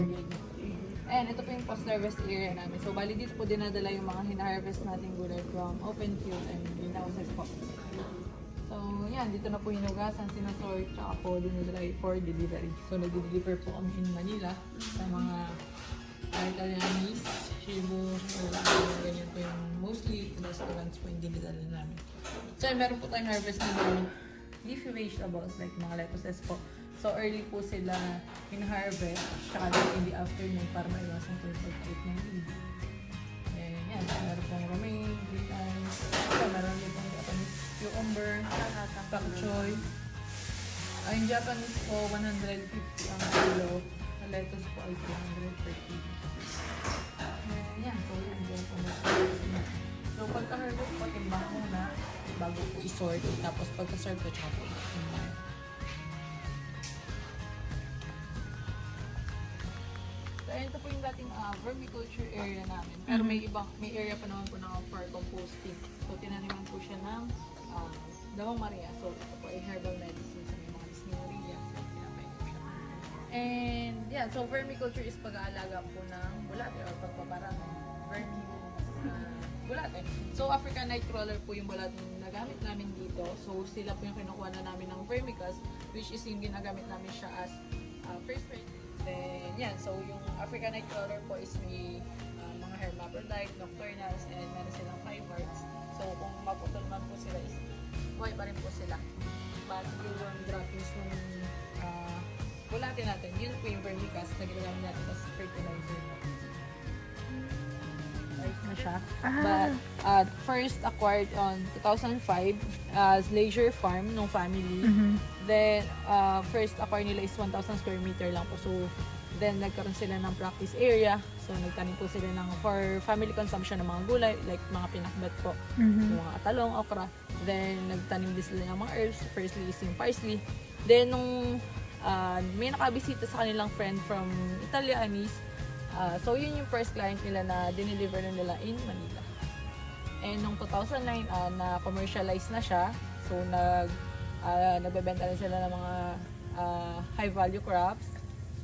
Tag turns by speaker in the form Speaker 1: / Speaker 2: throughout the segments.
Speaker 1: brigade. And ito po yung post-harvest area namin. So, bali dito po dinadala yung mga hina-harvest nating gulay from open field and greenhouses po. So, yan. Dito na po hinugasan, sinasort, tsaka po dinadala for delivery. So, nag-deliver po kami in Manila sa mga Italianese, Cebu, ganyan po yung mostly restaurants po yung dinadala namin. So, meron po tayong harvest ng leafy vegetables like mga lettuces po. So, early po sila in-harvest, tsaka in the afternoon para maiwasan po yung pag-eat ng leaves. And yan, meron pong romaine, green eyes, meron din pong Japanese cucumber, pak choy. Yung Japanese po, 150 ang kilo. Ang lettuce po ay 200 per kilo. Yan, so yun po na. So, pagka-harvest po, timbang muna, bago po i-sort. Tapos pagka-serve po, tsaka po i-timbang. So, ito po yung dating vermiculture area namin. Pero may area pa naman po na for composting. So, tinaniman po siya ng Dawang Maria. So, ito po ay herbal medicine sa mga Disneria. So, pinapay po siya. And, yeah, so vermiculture is pag-aalaga po ng bulate or pagpapara ng bulate. So, African Nightcrawler po yung bulate na nagamit namin dito. So, sila po yung kinukuha na namin ng vermicast, which is yung ginagamit namin siya as first grade. Then, yan. So, yung African Nightcrawler po is may mga hermaphrodite, nocturnals, and meron silang fibrous. So, kung maputol man po sila, is buhay pa rin po sila. But yung droppings ng bulate natin, yun po yung vermicast na ginagamit natin as fertilizer. Na siya. But first acquired on 2005 as leisure farm ng family. Then first acquired nila is 1,000 square meter lang po. So then nagkaroon sila ng practice area. So nagtanim po sila ng for family consumption ng mga gulay like mga pinakbet po, yung mga talong, okra. Then nagtanim din sila ng mga herbs. Firstly is yung parsley. Then nung may nakabisita sa kanilang friend from Italianese. So, yun yung first client nila na dineliver na nila in Manila. And noong 2009, na-commercialize na siya. So, nagbebenta na sila ng mga high-value crops.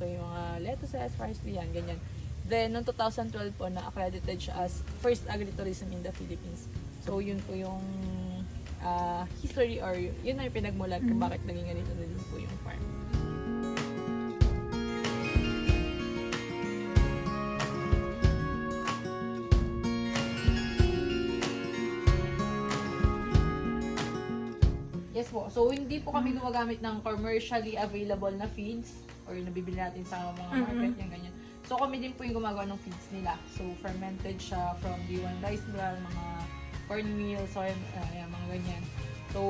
Speaker 1: So, yung mga lettuces, parsley, yan, ganyan. Then, noong 2012 po, na-accredited siya as first agritourism in the Philippines. So, yun po yung history or yun na yung pinagmulan kung bakit naging ganito na din po yung farm. Yes po. So, hindi po kami gumagamit ng commercially available na feeds or yung nabibili natin sa mga market, yung ganyan. So, kami din po yung gumagawa ng feeds nila. So, fermented siya from D1 rice bran, mga cornmeal, soy, mga ganyan. So,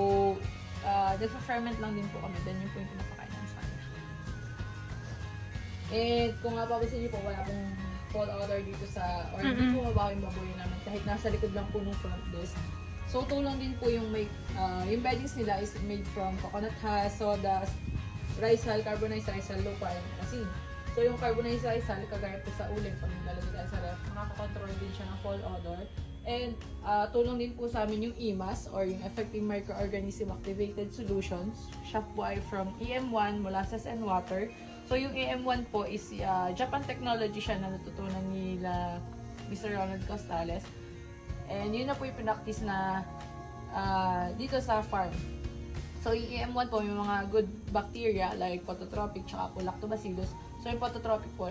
Speaker 1: nagpa-ferment lang din po kami. Then, yun po yung pinapakain namin sa kanila. And, kung mapapansin niyo po, wala pong fall odor dito sa, or hindi po mabaho yung baboy namin. Kahit nasa likod lang po ng front desk. So, tulong din po yung yung beddings nila is made from coconut husk, sawdust, rice hull, carbonized rice hull, lupa, and asin. So, yung carbonized rice hull, kagaya po sa uling, pag nilalagay tayo sa ref, makakakontrol din siya ng fall odor. And, tulong din po sa amin yung EMAS, or yung Effective Microorganism Activated Solutions. Siya po ay from EM1, molasses and water. So, yung EM1 po is Japan technology siya na natutunan nila Mr. Ronald Costales. And yun na po yung pinaktis na dito sa farm. So, yung EM1 po, may mga good bacteria like phototropic tsaka po lactobacillus. So, yung phototropic po,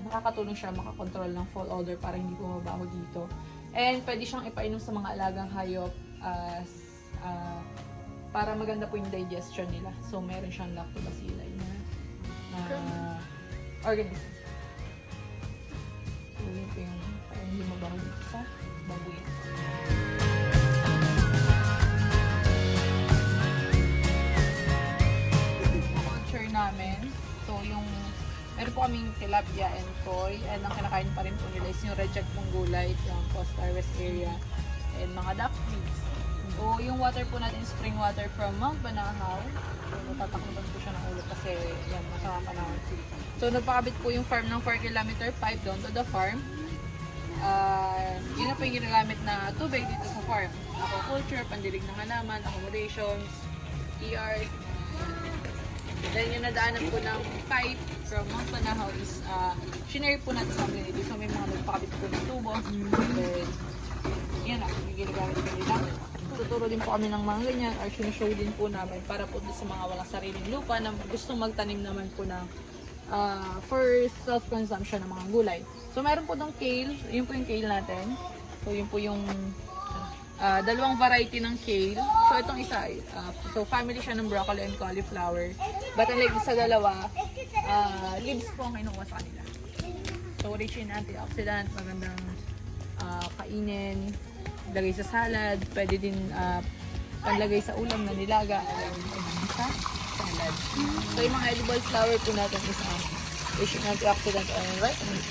Speaker 1: nakakatulong siya makakontrol ng fall odor para hindi po mabaho dito. And pwede siyang ipainom sa mga alagang hayop para maganda po yung digestion nila. So, meron siyang lactobacilli na organism. So, yun po yung parang hindi mabaho dito sa baboy. Culture namin. So, yung meron po kaming tilapia and koi, and ang kinakain pa rin po nila is yung reject ng gulay, yung post-harvest area, and mga duckweeds. So, yung water po natin, spring water from Mount Banahaw. So, natatakluban po siya ng ulo kasi yan, masama pa naman. So, nagpakabit po yung farm ng 4-kilometer pipe down to the farm. Yun na po yung ginagamit na tubig dito sa farm. Aquaculture, pandilig ng halaman, accommodations, ERs. Then yung nadaanan po ng pipe from Mount Manahaw is shinare po natin sa community. So may mga nagpakabit po ng tubo. Then, yan na, yung ginagamit po nila. Tuturo din po kami ng mga ganyan or sinishow din po namin para po sa mga walang sariling lupa na gustong magtanim naman po ng for self-consumption ng mga gulay. So meron po itong kale, yun po yung kale natin. So yun po yung dalawang variety ng kale. So itong isa, so family siya ng broccoli and cauliflower. But unlike sa dalawa, leaves po ang kinuha sa kanila. So rich in antioxidant, magandang kainin, lagay sa salad, pwede din panlagay sa ulam na nilaga sa salad. So yung mga edible flower po natin is rich in antioxidant and vitamin C.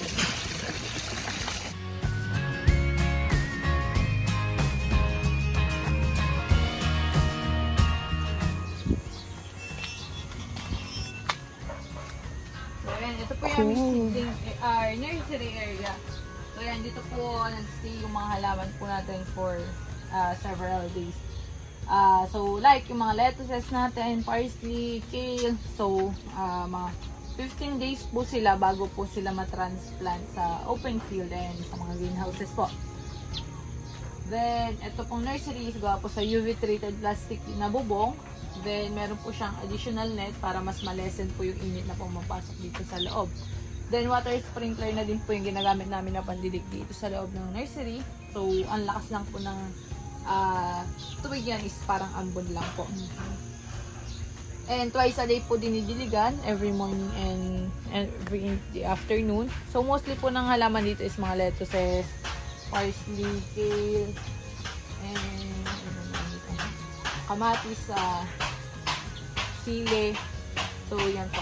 Speaker 1: Ito po yung seedling, nursery area. So yan, dito po nag-stay yung mga halaman po natin for several days. So like yung mga lettuces natin, parsley, kale. So mga 15 days po sila bago po sila matransplant sa open field and sa mga greenhouses po. Then ito pong nursery is gawa po sa UV treated plastic na bubong. Then, meron po siyang additional net para mas malesen po yung init na pumapasok dito sa loob. Then, water sprinkler na din po yung ginagamit namin na pandilig dito sa loob ng nursery. So, ang lakas lang po ng tubig yan is parang ambon lang po. And twice a day po dinidiligan, every morning and every afternoon. So, mostly po ng halaman dito is mga lettuces, parsley, kale, and kamatis, sili. So, yan po.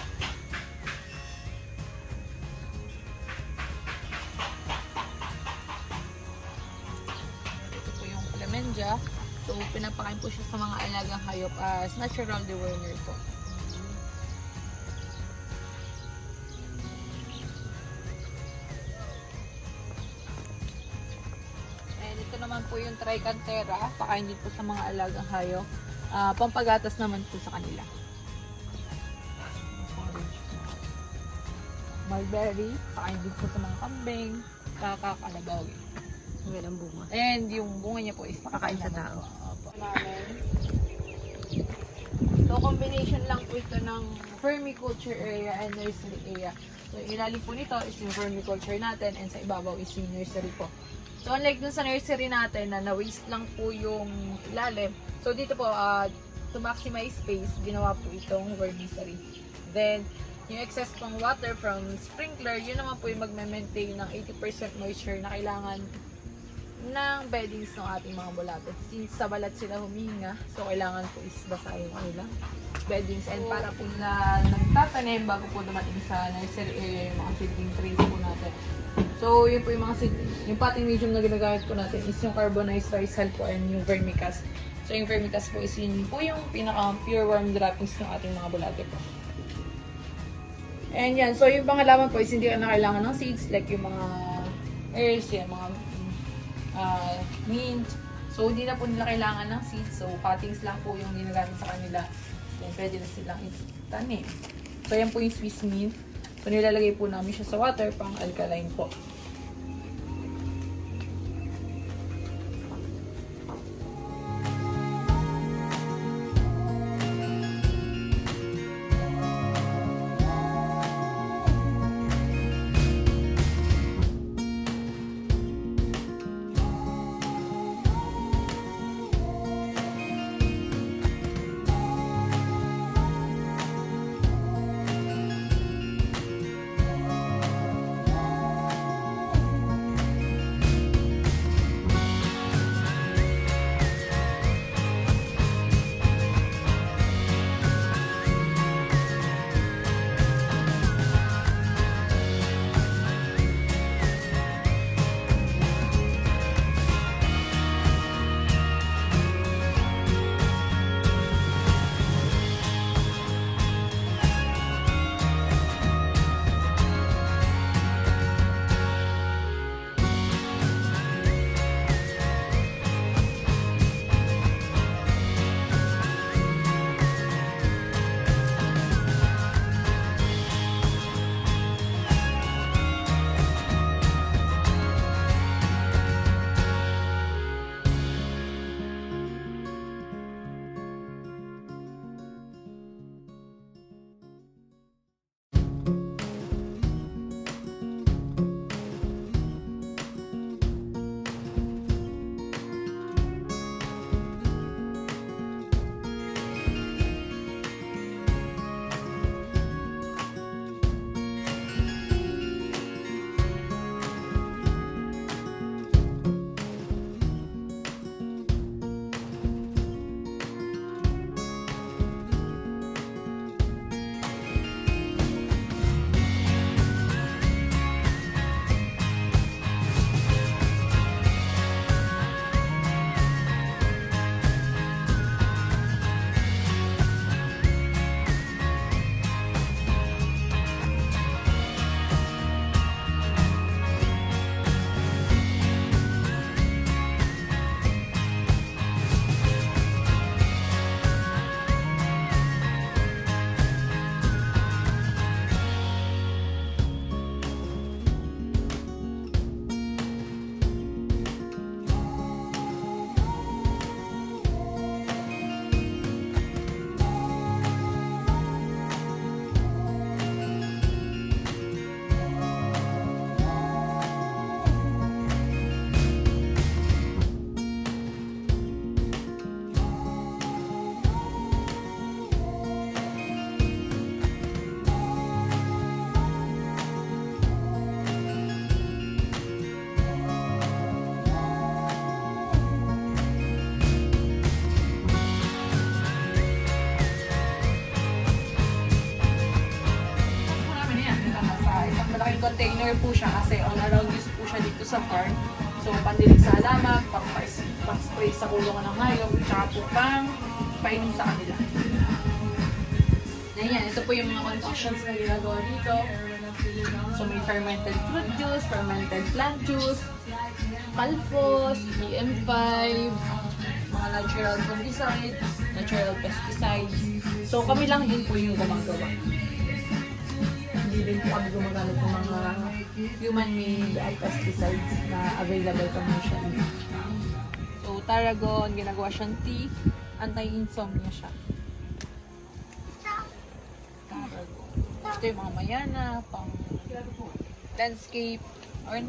Speaker 1: Ito po yung flamenja. So, pinapakain po siya sa mga alagang hayop as natural dewormer po. And ito naman po yung tricantera. Pakain din po sa mga alagang hayop. Pampagatas naman po sa kanila. Mulberry, pakain din po sa mga kambing, kakakalabaw.
Speaker 2: Ang bunga.
Speaker 1: And yung bunga niya po is nakakain sa tao. So combination lang po ito ng vermiculture area and nursery area. So ilalim po nito is yung vermiculture natin and sa ibabaw is yung nursery po. So unlike dun sa nursery natin na na-waste lang po yung ilalim. So dito po, to maximize space, ginawa po itong vermicelli. Then, yung excess pang water from sprinkler, yun naman po yung magme-maintain ng 80% moisture na kailangan ng beddings ng ating mga bulate. Since sa balat sila humihinga, so kailangan po is basahin yung kanilang beddings. And para po na nagtatanim bago po dumating sa nursery area yung mga seedling trays po natin. So, yun po yung mga yung potting medium na ginagamit po natin is yung carbonized rice hull po and yung vermicast. So, yung vermicast po is yun po yung pinaka-pure worm droppings ng ating mga bulate po. And yan, so yung pangalaman po is hindi na kailangan ng seeds like yung mga herbs, yan, mga mint. So, hindi na po nila kailangan ng seeds. So, cuttings lang po yung ginagamit sa kanila. Then, pwede na silang itanim. So, yan po yung Swiss mint. So, nilalagay po namin siya sa water pang alkaline po. container po siya kasi all-around use po siya dito sa farm. So, pandilig sa halaman, pang-spray sa kulungan ng hayop, tsaka po painom sa kanila. Ayan, ito po yung mga concoctions na ginagawa dito. So, may fermented fruit juice, fermented plant juice, palfos, EM5, mga natural fungicides, natural pesticides. So, kami lang din po yung gumagawa. Hindi din po kami gumagamit ng mga human-made pesticides na available commercially. So, tarragon, ginagawa siyang tea, anti-insomnia siya. Tarragon. Ito yung mga mayana, pang landscape, or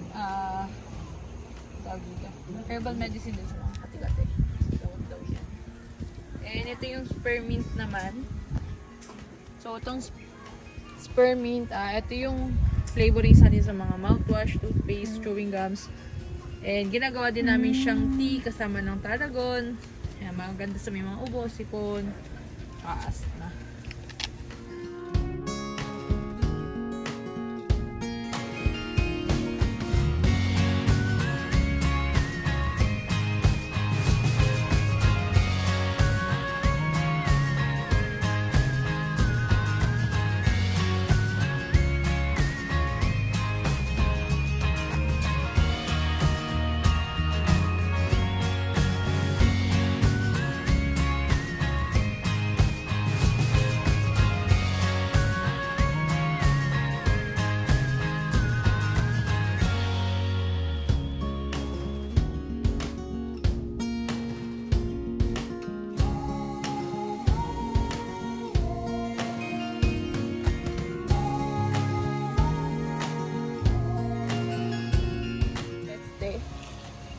Speaker 1: herbal medicine din sa mga kati-kati. Daw yan. And ito yung spearmint naman. So, itong spearmint, ito yung flavoring sa atin sa mga mouthwash, toothpaste, chewing gums. And ginagawa din namin siyang tea kasama ng tarragon. Ayan, maganda sa may mga ubo, sipon, asthma.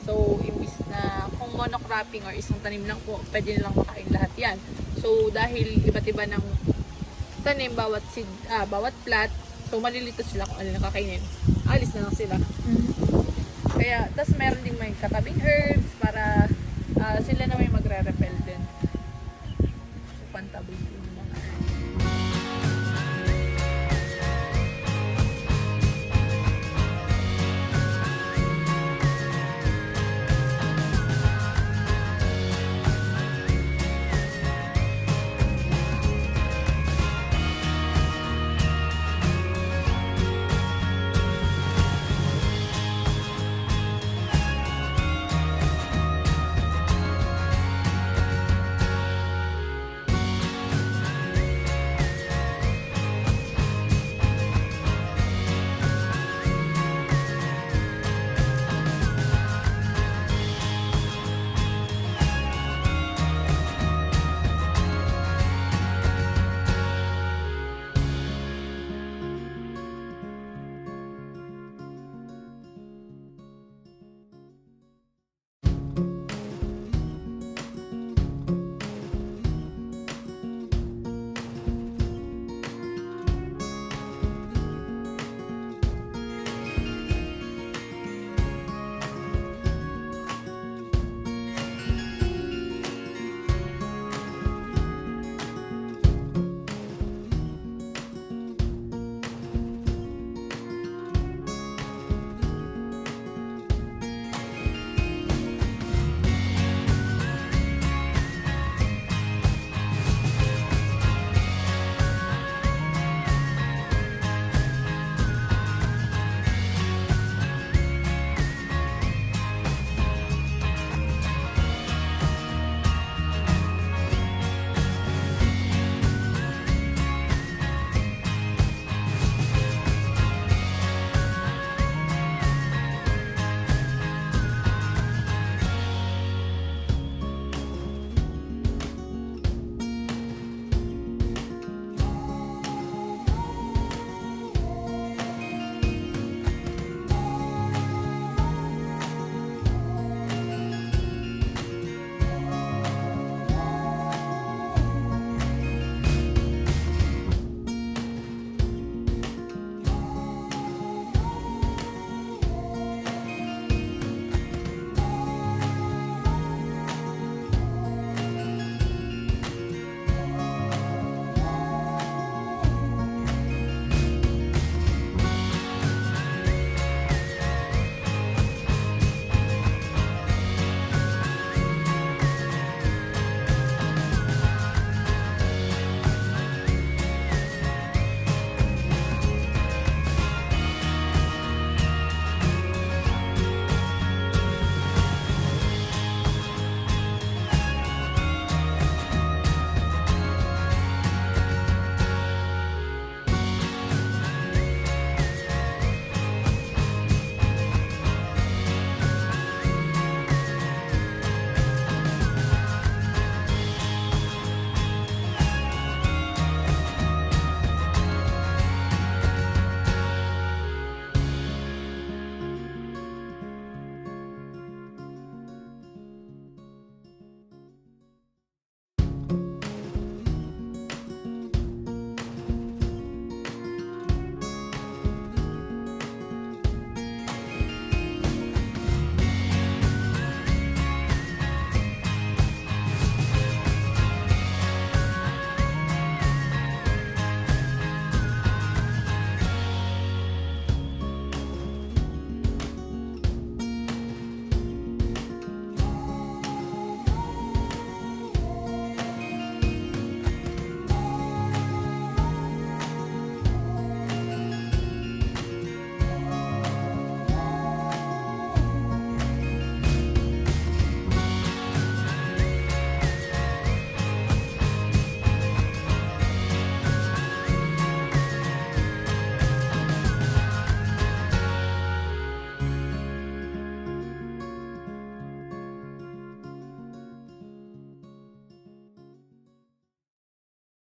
Speaker 1: So, imbis na kung monocropping or isang tanim lang po, pwede nilang makain lahat yan. So, dahil iba't iba ng tanim, bawat plat, so malilito sila kung ano nakakainin. Alis na lang sila. Kaya, tas meron din may katabing herbs para sila na may magre-repel din.